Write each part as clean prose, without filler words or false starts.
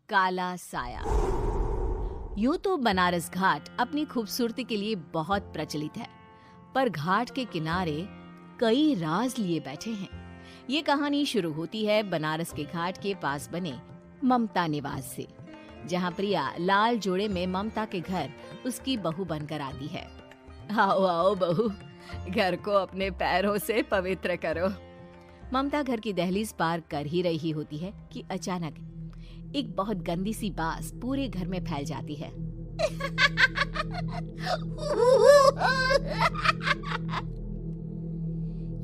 काला साया। यूं तो बनारस घाट अपनी खूबसूरती के लिए बहुत प्रचलित है, पर घाट के किनारे कई राज लिए बैठे हैं। ये कहानी शुरू होती है बनारस के घाट के पास बने ममता निवास से, जहां प्रिया लाल जोड़े में ममता के घर उसकी बहू बनकर आती है। आओ आओ बहू, घर को अपने पैरों से पवित्र करो। ममता घर की दहलीज पार कर ही रही होती है कि अचानक एक बहुत गंदी सी बास पूरे घर में फैल जाती है।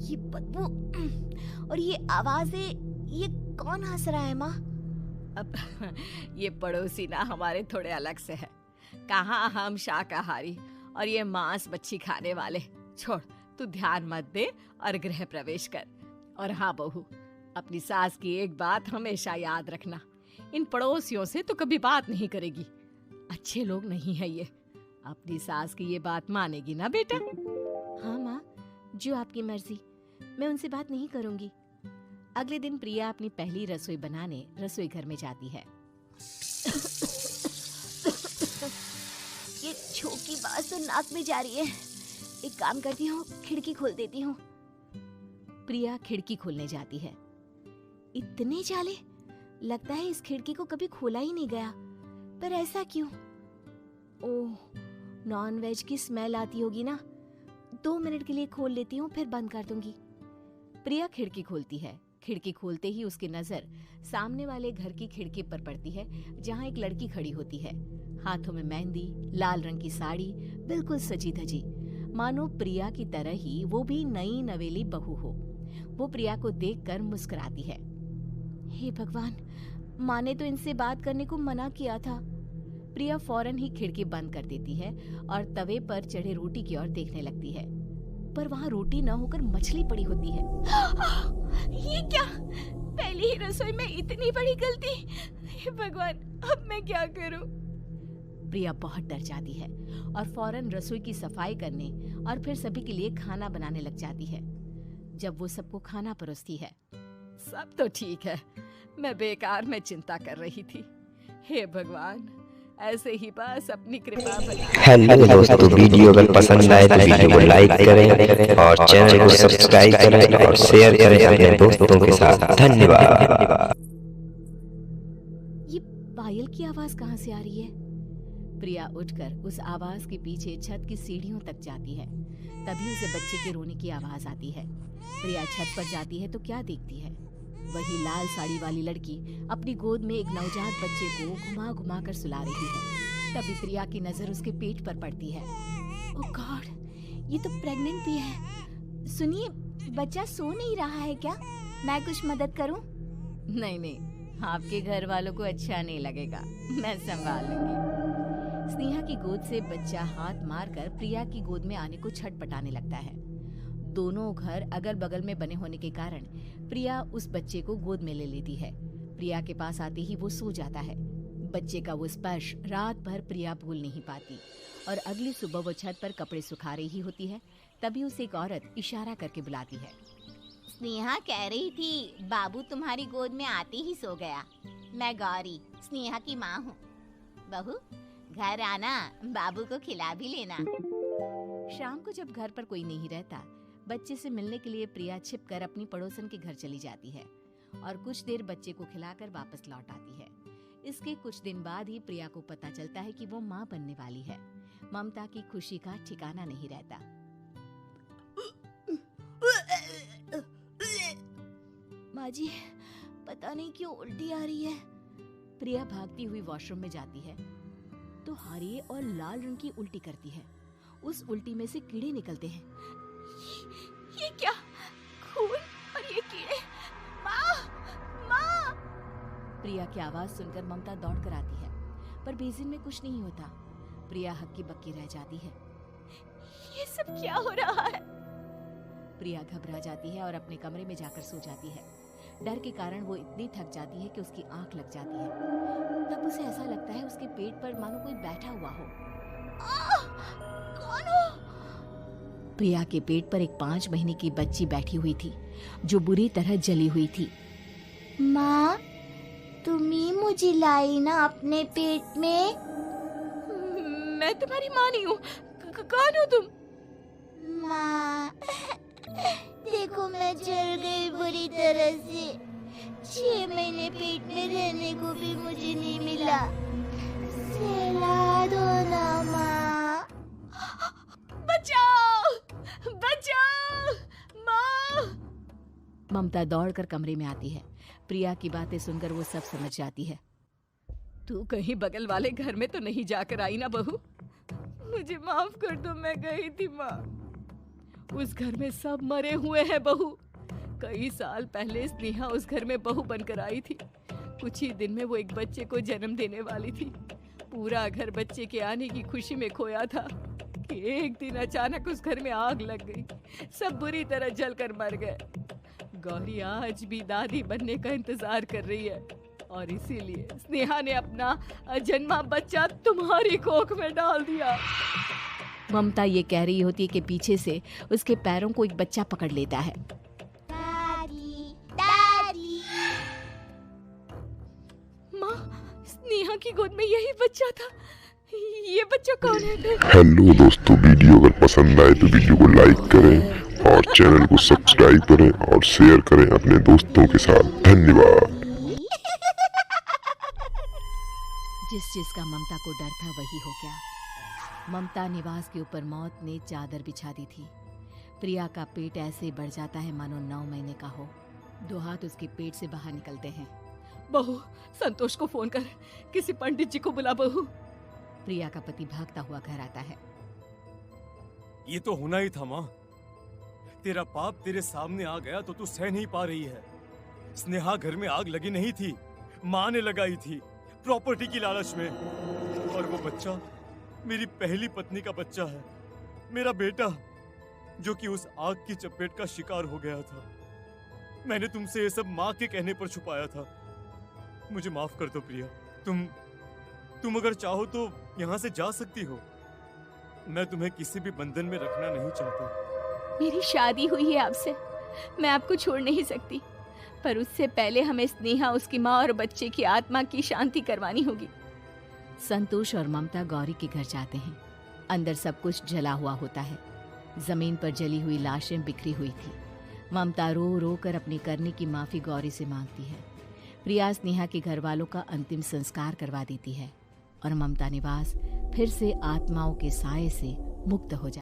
ये बदबू और ये आवाजें, ये कौन हंस रहा है माँ? अब ये पड़ोसी ना हमारे थोड़े अलग से है। कहाँ हम शाकाहारी और ये मांस मच्छी खाने वाले। छोड़, तू ध्यान मत दे और गृह प्रवेश कर। और हाँ बहू, अपनी सास की एक बात हमेशा याद रखना, इन पड़ोसियों से तो कभी बात नहीं करेगी। अच्छे लोग नहीं है ये। अपनी सास की ये बात मानेगी ना बेटा? हाँ माँ, जो आपकी मर्जी, मैं उनसे बात नहीं करूंगी। अगले दिन प्रिया अपनी पहली रसोई बनाने रसोई घर में जाती है। ये छोकी बात तो नाक में जा रही है। एक काम करती हूँ, खिड़की खोल देती हूँ। प्रिया खिड़की खोलने जाती है। इतने जाले, लगता है इस खिड़की को कभी खोला ही नहीं गया। पर ऐसा क्यों? ओह, नॉन वेज की स्मेल आती होगी ना। 2 मिनट के लिए खोल लेती हूँ, फिर बंद कर दूंगी। प्रिया खिड़की खोलती है। खिड़की खोलते ही उसकी नजर सामने वाले घर की खिड़की पर पड़ती है, जहाँ एक लड़की खड़ी होती है। हाथों में मेहंदी, लाल रंग की साड़ी, बिल्कुल सजी धजी, मानो प्रिया की तरह ही वो भी नई नवेली बहू हो। वो प्रिया को देखकर मुस्कुराती है। हे भगवान, माँ ने तो इनसे बात करने को मना किया था। प्रिया फौरन ही खिड़की बंद कर देती है और तवे पर चढ़े रोटी की ओर देखने लगती है, पर वहाँ रोटी न होकर मछली पड़ी होती है। ये क्या? पहली ही रसोई में इतनी बड़ी गलती! हे भगवान, अब मैं क्या करूं? प्रिया बहुत डर जाती है और फौरन रसोई की सफाई करने और फिर सभी के लिए खाना बनाने लग जाती है। जब वो सबको खाना परोसती है, सब तो ठीक है, मैं बेकार में चिंता कर रही थी। हे भगवान, ऐसे ही बस अपनी कृपा बना। हेलो दोस्तों, वीडियो अगर पसंद आए तो वीडियो को लाइक करें और चैनल को सब्सक्राइब करें और शेयर करें अपने दोस्तों के साथ। धन्यवाद। ये पायल की आवाज कहाँ से आ रही है? प्रिया उठकर उस आवाज के पीछे छत की सीढ़ियों तक जाती है। तभी उसे बच्चे के रोने की आवाज आती है। प्रिया छत पर जाती है तो क्या देखती है? वही लाल साड़ी वाली लड़की अपनी गोद में एक नवजात बच्चे को घुमा घुमा कर सुला रही है। तभी प्रिया की नजर उसके पेट पर पड़ती है। ओह गॉड, ये तो प्रेग्नेंट भी है। सुनिए, बच्चा सो नहीं रहा है क्या? मैं कुछ मदद करूं? नहीं नहीं, आपके घर वालों को अच्छा नहीं लगेगा, मैं संभाल लूंगी। स्नेहा की गोद से बच्चा हाथ मारकर प्रिया की गोद में आने को छटपटाने लगता है। दोनों घर अगल बगल में बने होने के कारण प्रिया उस बच्चे को गोद में ले लेती है। प्रिया के पास आते ही वो सो जाता है। बच्चे का वो स्पर्श रात भर प्रिया भूल नहीं पाती और अगली सुबह वो छत पर कपड़े सुखा रही होती है। तभी उसे एक औरत इशारा करके बुलाती है। स्नेहा कह रही थी बाबू तुम्हारी गोद में आते ही सो गया। मैं गौरी, स्नेहा की माँ हूँ। बहू, घर आना, बाबू को खिला भी लेना। शाम को जब घर पर कोई नहीं रहता, बच्चे से मिलने के लिए प्रिया छिपकर अपनी पड़ोसन के घर चली जाती है और कुछ देर बच्चे को खिलाकर वापस लौट आती है। इसके कुछ दिन बाद ही प्रिया को पता चलता है कि वो माँ बनने वाली है। ममता की खुशी का ठिकाना नहीं रहता। माँ जी, पता नहीं क्यों उल्टी आ रही है। प्रिया भागती हुई वॉशरूम में जाती है तो हरे और लाल रंग की उल्टी करती है। उस उल्टी में से कीड़े निकलते हैं। ये क्या? खून और ये कीड़े! माँ! माँ! प्रिया की आवाज सुनकर ममता दौड़ कर आती है, पर बेसिन में कुछ नहीं होता। प्रिया हक्की बक्की रह जाती है। ये सब क्या हो रहा है? प्रिया घबरा जाती है और अपने कमरे में जाकर सो जाती है। डर के कारण वो इतनी थक जाती है कि उसकी आंख लग जाती है। तब उसे ऐसा लगता है उसके पेट पर मानो कोई बैठा हुआ हो। कौन हो? प्रिया के पेट पर एक 5 महीने की बच्ची बैठी हुई थी, जो बुरी तरह जली हुई थी। माँ, तुम ही मुझे लाई ना अपने पेट में। मैं तुम्हारी माँ नहीं हूँ। कौन हो तुम? माँ, देखो मैं जल गई बुरी तरह से। 6 महीने पेट में रहने को भी मुझे नहीं मिला। सहला दो ना माँ। बचाओ, बचाओ, माँ। ममता दौड़कर कमरे में आती है। प्रिया की बातें सुनकर वो सब समझ जाती है। तू कहीं बगल वाले घर में तो नहीं जाकर आई ना बहू? मुझे माफ कर दो, मैं गई थी माँ। उस घर में सब मरे हुए हैं बहू। कई साल पहले स्नेहा उस घर में बहू बनकर आई थी। कुछ ही दिन में वो एक बच्चे को जन्म देने वाली थी। पूरा घर बच्चे के आने की खुशी में खोया था कि एक दिन अचानक उस घर में आग लग गई। सब बुरी तरह जलकर मर गए। गौरी आज भी दादी बनने का इंतजार कर रही है और इसीलिए स्नेहा ने अपना अजन्मा बच्चा तुम्हारी कोख में डाल दिया। ममता ये कह रही होती है कि पीछे से उसके पैरों को एक बच्चा पकड़ लेता है। दादी, दादी। माँ, स्नेहा की गोद में यही बच्चा था। ये बच्चा कौन है? हेलो दोस्तों, वीडियो अगर पसंद आए तो वीडियो को लाइक करें और चैनल को सब्सक्राइब करें और शेयर करें अपने दोस्तों के साथ। धन्यवाद। जिस चीज का ममता को डर था वही हो गया। ममता निवास के ऊपर मौत ने चादर बिछा दी थी। प्रिया का पेट ऐसे बढ़ जाता है मानो 9 महीने का हो। 2 हाथ उसके पेट से बाहर निकलते हैं। बहू, संतोष को फोन कर, किसी पंडित जी को बुला बहू। प्रिया का पति भागता हुआ घर आता है। ये तो होना ही था माँ। तेरा पाप तेरे सामने आ गया तो तू सह नहीं पा रही है। स्नेहा घर में आग लगी नहीं थी, माँ ने लगाई थी प्रॉपर्टी की लालच में। और वो बच्चा मेरी पहली पत्नी का बच्चा है, मेरा बेटा, जो कि उस आग की चपेट का शिकार हो गया था। मैंने तुमसे ये सब माँ के कहने पर छुपाया था। मुझे माफ कर दो प्रिया। तुम अगर चाहो तो यहाँ से जा सकती हो। मैं तुम्हें किसी भी बंधन में रखना नहीं चाहता। मेरी शादी हुई है आपसे, मैं आपको छोड़ नहीं सकती, पर उससे पहले हमें स्नेहा, उसकी माँ और बच्चे की आत्मा की शांति करवानी होगी। संतोष और ममता गौरी के घर जाते हैं। अंदर सब कुछ जला हुआ होता है। जमीन पर जली हुई लाशें बिखरी हुई थी। ममता रो रो कर अपने करने की माफी गौरी से मांगती है। प्रिया स्नेहा के घर वालों का अंतिम संस्कार करवा देती है और ममता निवास फिर से आत्माओं के साए से मुक्त हो जाती है।